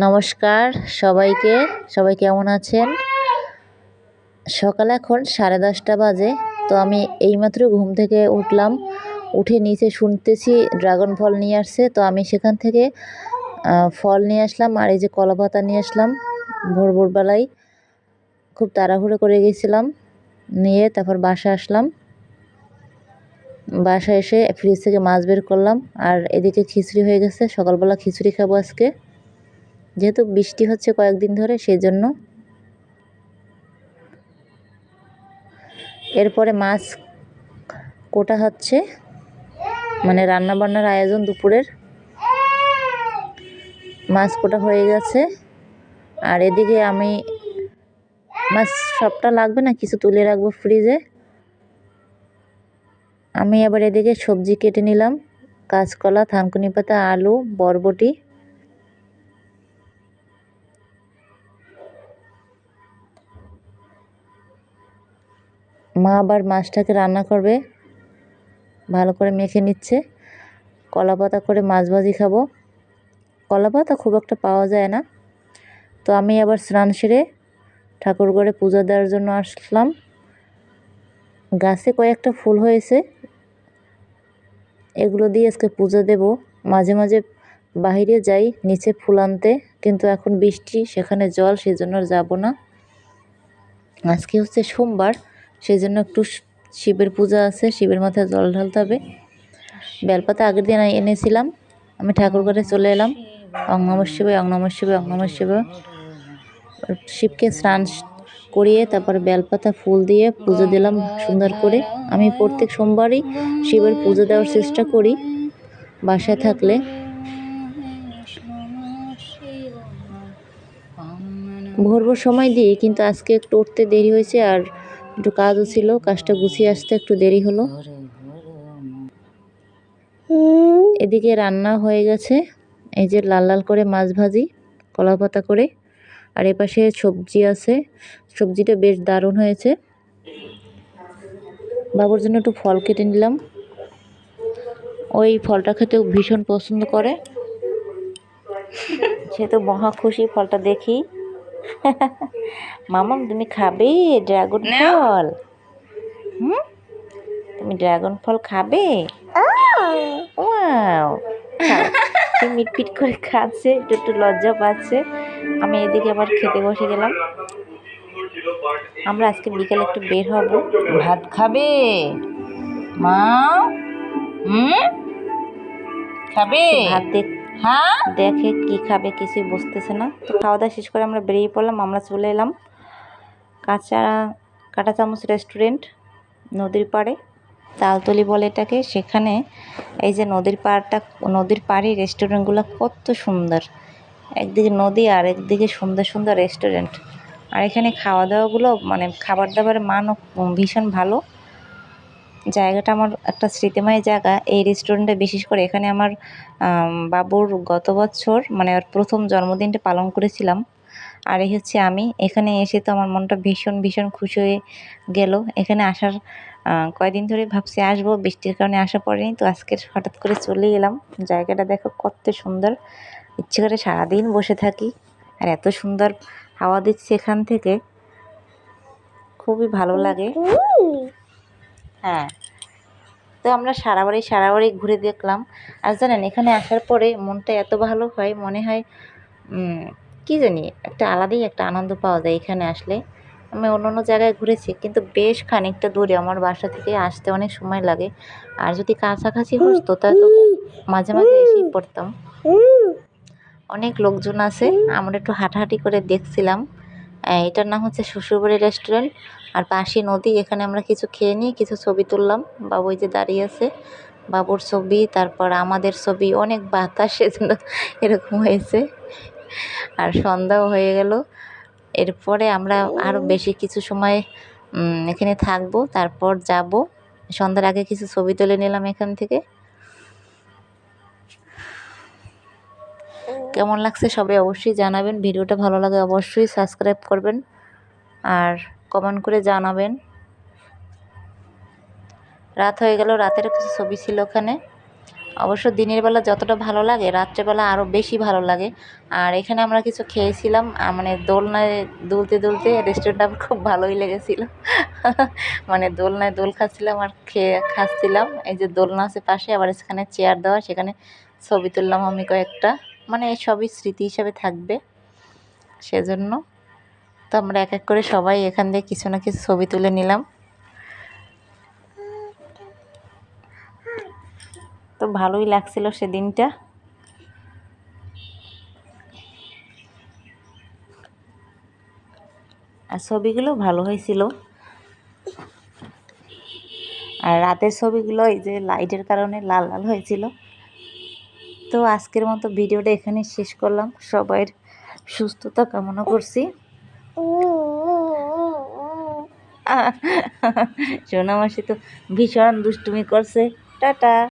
নমস্কার সবাইকে। সবাই কেমন আছেন? সকাল এখন 10:30 বাজে। তো আমি এইমাত্র ঘুম থেকে উঠলাম। উঠে নিচে শুনতেছি ড্রাগন ফল নিয়ে আসছে। তো আমি সেখান থেকে ফল নিয়ে আসলাম, আর এই যে কলাপাতা নিয়ে আসলাম ভোরবেলায়। খুব তাড়াহুড়ো করে গেছিলাম, নিয়ে তারপর বাসায় আসলাম। বাসায় এসে ফ্রিজ থেকে মাছ বের করলাম, আর এদিকে খিচুড়ি হয়ে গেছে। সকালবেলা খিচুড়ি খাবো আজকে, যেহেতু বৃষ্টি হচ্ছে কয়েকদিন ধরে, সেই জন্য। এরপরে মাছ কোটা হচ্ছে, মানে রান্না বান্নার আয়োজন দুপুরের। মাছ কোটা হয়ে গেছে, আর এদিকে আমি মাছ সবটা লাগবে না, কিছু তুলে রাখবো ফ্রিজে। আমি আবার এদিকে সবজি কেটে নিলাম, কাঁচকলা, থানকুনি পাতা, আলু, বরবটি। মা আবার মাছটাকে রান্না করবে, ভালো করে মেখে নিচ্ছে। কলা পাতা করে মাছ ভাজি খাবো। কলা পাতা খুব একটা পাওয়া যায় না। তো আমি আবার স্নান সেরে ঠাকুর ঘরে পূজা দেওয়ার জন্য আসলাম। গাছে কয়েকটা ফুল হয়েছে, এগুলো দিয়ে আজকে পূজা দেব। মাঝে মাঝে বাইরে যাই নিচে ফুল আনতে, কিন্তু এখন বৃষ্টি, সেখানে জল, সেই জন্য যাব না। আজকে হচ্ছে সোমবার, সেই জন্য একটু শিবের পূজা আছে, শিবের মাথায় জল ঢালতে হবে। বেলপাতা আগের দিন এনেছিলাম। আমি ঠাকুর ঘরে চলে এলাম। ওং নমঃ শিবায়, ওং নমঃ শিবায়, ওং নমঃ শিবায়। শিবকে স্নান করিয়ে তারপর বেলপাতা ফুল দিয়ে পুজো দিলাম সুন্দর করে। আমি প্রত্যেক সোমবারই শিবের পুজো দেওয়ার চেষ্টা করি বাসায় থাকলে। ভোর সময় দিই, কিন্তু আজকে একটু উঠতে দেরি হয়েছে, আর একটু কাজও ছিল, কাজটা গুছিয়ে আসতে একটু দেরি হলো। এদিকে রান্না হয়ে গেছে, এই যে লাল লাল করে মাছ ভাজি কলা পাতা করে, আর এপাশে সবজি আছে। সবজিটা বেশ দারুণ হয়েছে। বাবুর জন্য একটু ফল কেটে নিলাম, ওই ফলটা খেতে ভীষণ পছন্দ করে। সে তো মহা খুশি ফলটা দেখি। মামাম, তুমি খাবে ড্রাগন ফল? তুমি ড্রাগন ফল খাবে? ওয়াও, খাও। সে মিটপিট করে খাচ্ছে, একটু একটু লজ্জা পাচ্ছে। আমি এদিকে আবার খেতে বসে গেলাম। আমরা আজকে বিকালে একটু বের হব। ভাত খাবে মা? খাবে ভাত? হ্যাঁ, দেখে কি খাবে কিছুই বুঝতেছে না। তো খাওয়া দাওয়া শেষ করে আমরা বেরিয়ে পড়লাম। আমরা চলে এলাম কাঁটা চামচ রেস্টুরেন্ট, নদীর পাড়ে, তালতলি বলে এটাকে। সেখানে এই যে নদীর পাড়ে রেস্টুরেন্টগুলো কত সুন্দর। একদিকে নদী আর একদিকে সুন্দর সুন্দর রেস্টুরেন্ট। আর এখানে খাওয়া দাওয়াগুলো, মানে খাবার দাবারের মানও ভীষণ ভালো। জায়গাটা আমার একটা স্মৃতিময় জায়গা এই রেস্টুরেন্টে। বিশেষ করে এখানে আমার বাবুর গত বছর, মানে ওর প্রথম জন্মদিনটা পালন করেছিলাম। আর এই হচ্ছে আমি। এখানে এসে তো আমার মনটা ভীষণ ভীষণ খুশি হয়ে গেল। এখানে আসার কয়দিন ধরে ভাবছি আসবো, বৃষ্টির কারণে আসা পড়েনি। তো আজকে হঠাৎ করে চলে এলাম। জায়গাটা দেখো কত সুন্দর, ইচ্ছে করে সারাদিন বসে থাকি। আর এত সুন্দর হাওয়া দিচ্ছে এখান থেকে, খুবই ভালো লাগে। হ্যাঁ, তো আমরা সারা বাড়ি ঘুরে দেখলাম। আর জানেন, এখানে আসার পরে মনটা এত ভালো হয়, মনে হয় কি জানি, একটা আলাদাই একটা আনন্দ পাওয়া যায় এখানে আসলে। আমি অন্য জায়গায় ঘুরেছি, কিন্তু বেশ খানিকটা দূরে, আমার বাসা থেকে আসতে অনেক সময় লাগে। আর যদি কাছাকাছি হতো তাহলে তো মাঝে মাঝে এসেই পড়তাম। অনেক লোকজন আছে, আমরা একটু হাঁটাহাঁটি করে দেখছিলাম। এটার নাম হচ্ছে শ্বশুরবাড়ি রেস্টুরেন্ট, আর পাশে নদী। এখানে আমরা কিছু খেয়ে নিয়ে কিছু ছবি তুললাম। বাবু যে দাঁড়িয়ে আছে, বাবুর ছবি, তারপর আমাদের ছবি। অনেক বাতাস, সেজন্য এরকম হয়েছে। আর সন্ধ্যাও হয়ে গেল। এরপরে আমরা আরও বেশি কিছু সময় এখানে থাকবো, তারপর যাব। সন্ধ্যার আগে কিছু ছবি তুলে নিলাম এখান থেকে। কেমন লাগছে সবাই অবশ্যই জানাবেন। ভিডিওটা ভালো লাগে অবশ্যই সাবস্ক্রাইব করবেন আর কমেন্ট করে জানাবেন। রাত হয়ে গেল, রাতের কিছু ছবি ছিল ওখানে। অবশ্য দিনের বেলা যতটা ভালো লাগে রাত্রেবেলা আরও বেশি ভালো লাগে। আর এখানে আমরা কিছু খেয়েছিলাম, মানে দোলনায় দুলতে দুলতে রেস্টুরেন্টটা আমার খুব ভালোই লেগেছিল। মানে দোলনায় দোল খাচ্ছিলাম আর খাচ্ছিলাম। এই যে দোলনা আছে পাশে, আবার এখানে চেয়ার দেওয়া, সেখানে ছবি তুললাম আমি কয়েকটা। মানে সবই স্মৃতি হিসাবে থাকবে, সেজন্য তো আমরা এক এক করে সবাই এখান দিয়ে কিছু না কিছু ছবি তুলে নিলাম। তো ভালোই লাগছিল সেদিনটা। আর ছবিগুলো ভালো হয়েছিল। আর রাতের ছবিগুলো এই যে লাইটের কারণে লাল লাল হয়েছিল। তো আজকের মতো ভিডিওটা এখানে শেষ করলাম। সবাইয়ের সুস্থতা কামনা করছি। সোনামাসি তো ভীষণ দুষ্টুমি করছে। টাটা।